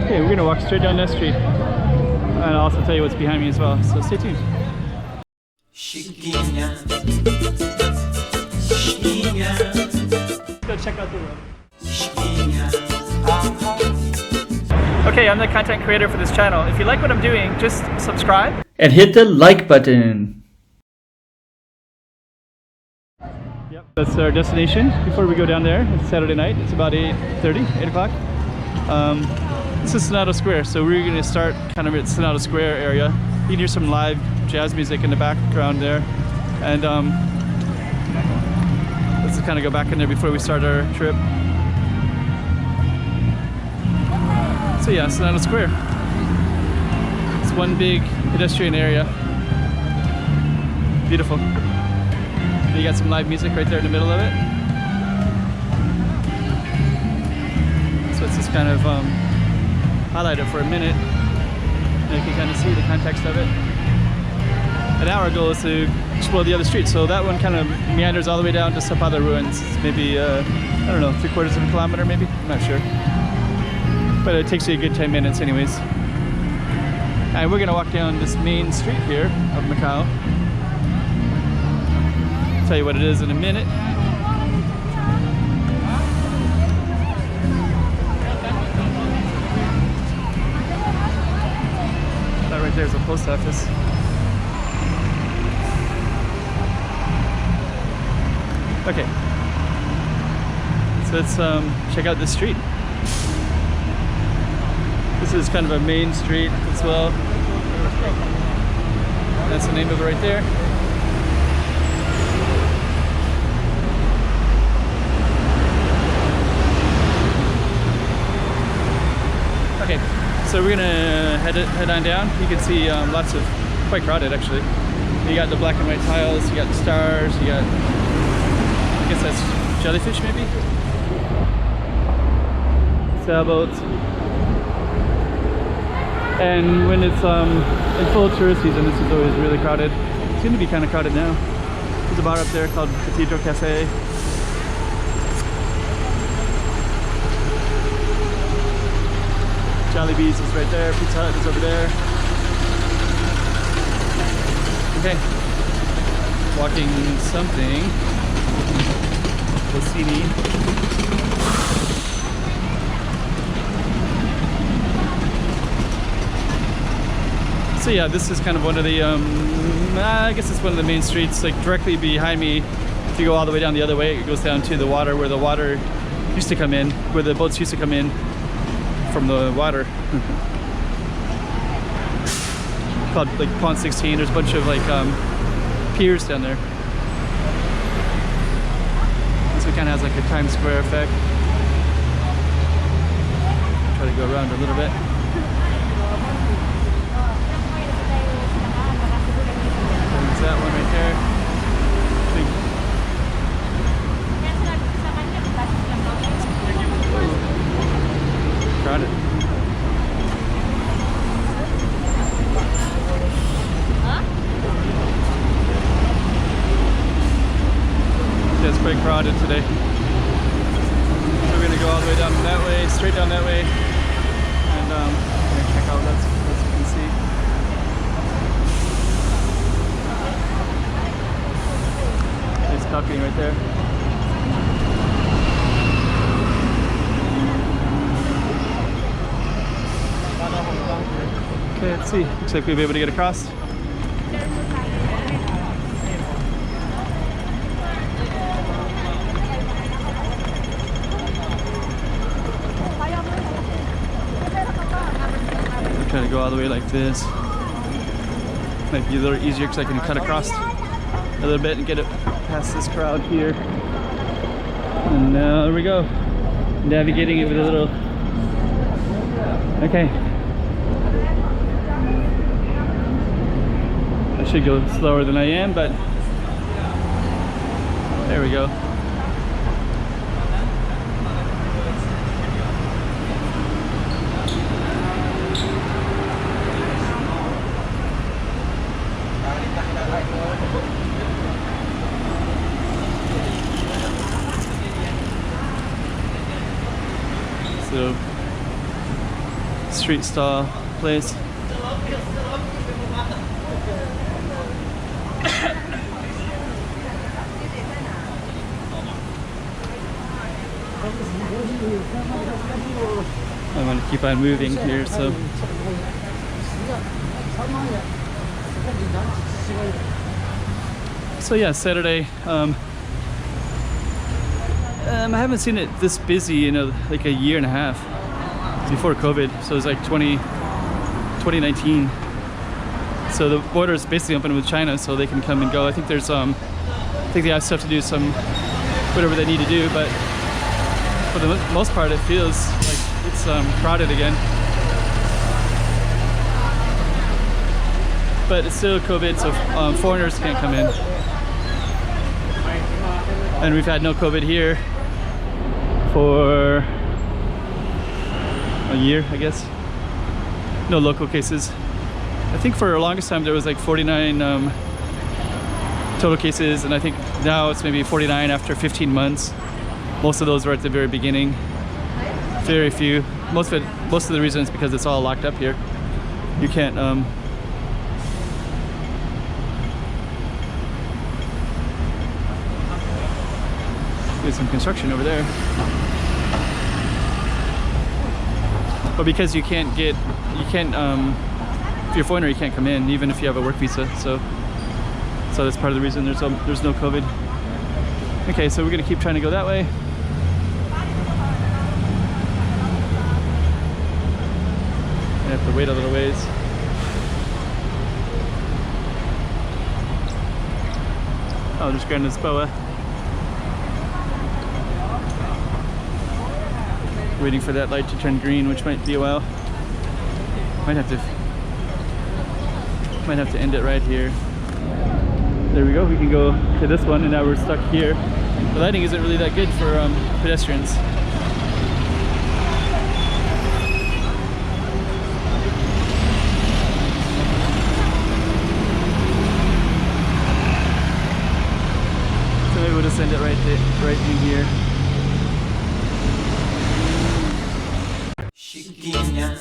Okay, we're gonna walk straight down that street, and I'll also tell you what's behind me as well. So stay tuned. Go check out the road. Okay, I'm the content creator for this channel. If you like what I'm doing, just subscribe and hit the like button. Yep, that's our destination. Before we go down there, it's Saturday night. It's about 8:30, 8 o'clock. This is Senado Square, so we're going to start kind of at Senado Square area. You can hear some live jazz music in the background there. And let's just kind of go back in there before we start our trip. So yeah, Senado Square. It's one big pedestrian area. Beautiful. You got some live music right there in the middle of it. So it's just kind of highlight it for a minute, and you can kind of see the context of it. And our goal is to explore the other street. So that one kind of meanders all the way down to Taipa ruins. It's maybe, I don't know, 3/4 of a kilometer maybe? I'm not sure. But it takes you a good 10 minutes anyways. And we're gonna walk down this main street here of Macau. Tell you what it is in a minute. That right there is a post office. Okay, so let's check out this street. This is kind of a main street as well. That's the name of it right there. Okay, so we're gonna head on down. You can see lots of, quite crowded actually. You got the black and white tiles, you got the stars, you got, I guess that's jellyfish maybe? Sailboats. And when it's in full tourist season, this is always really crowded. It's going to be kind of crowded now. There's a bar up there called Cathedral Cafe. Jollibee's is right there. Pizza Hut is over there. Okay. Walking something. Bocini. So yeah, this is kind of one of the, I guess it's one of the main streets, like directly behind me. If you go all the way down the other way, it goes down to the water where the water used to come in, where the boats used to come in from the water. Called like Pond 16, there's a bunch of like piers down there. So it kind of has like a Times Square effect. Try to go around a little bit. That one right there. Crowded. Yeah, it's quite crowded today. So we're gonna go all the way down that way, straight down that way, and we're gonna check out that's what you can see. Talking right there. Okay, let's see. Looks like we'll be able to get across. I'm trying to go all the way like this. Might be a little easier because I can cut across a little bit and get it past this crowd here. And now there we go. Navigating it with a little. Okay. I should go slower than I am, but there we go. So street stall place. I want to keep on moving here, so. So yeah, Saturday. I haven't seen it this busy in like a year and a half before COVID. So it was like 2019. So the border is basically open with China, so they can come and go. I think there's I think they have stuff to do, some whatever they need to do, but for the most part, it feels like it's crowded again. But it's still COVID, so foreigners can't come in. And we've had no COVID here for a year, I guess. No local cases. I think for the longest time there was like 49 total cases, and I think now it's maybe 49 after 15 months. Most of those were at the very beginning. Very few. Most of the reason is because it's all locked up here. You can't there's some construction over there. But because if you're a foreigner, you can't come in, even if you have a work visa. So that's part of the reason there's no COVID. Okay, so we're gonna keep trying to go that way. I have to wait a little ways. Oh, there's Grand Lisboa. Waiting for that light to turn green, which might be a while. Might have to end it right here. There we go. We can go to this one, and now we're stuck here. The lighting isn't really that good for pedestrians. So maybe we'll just end it right in here. Chiquinha,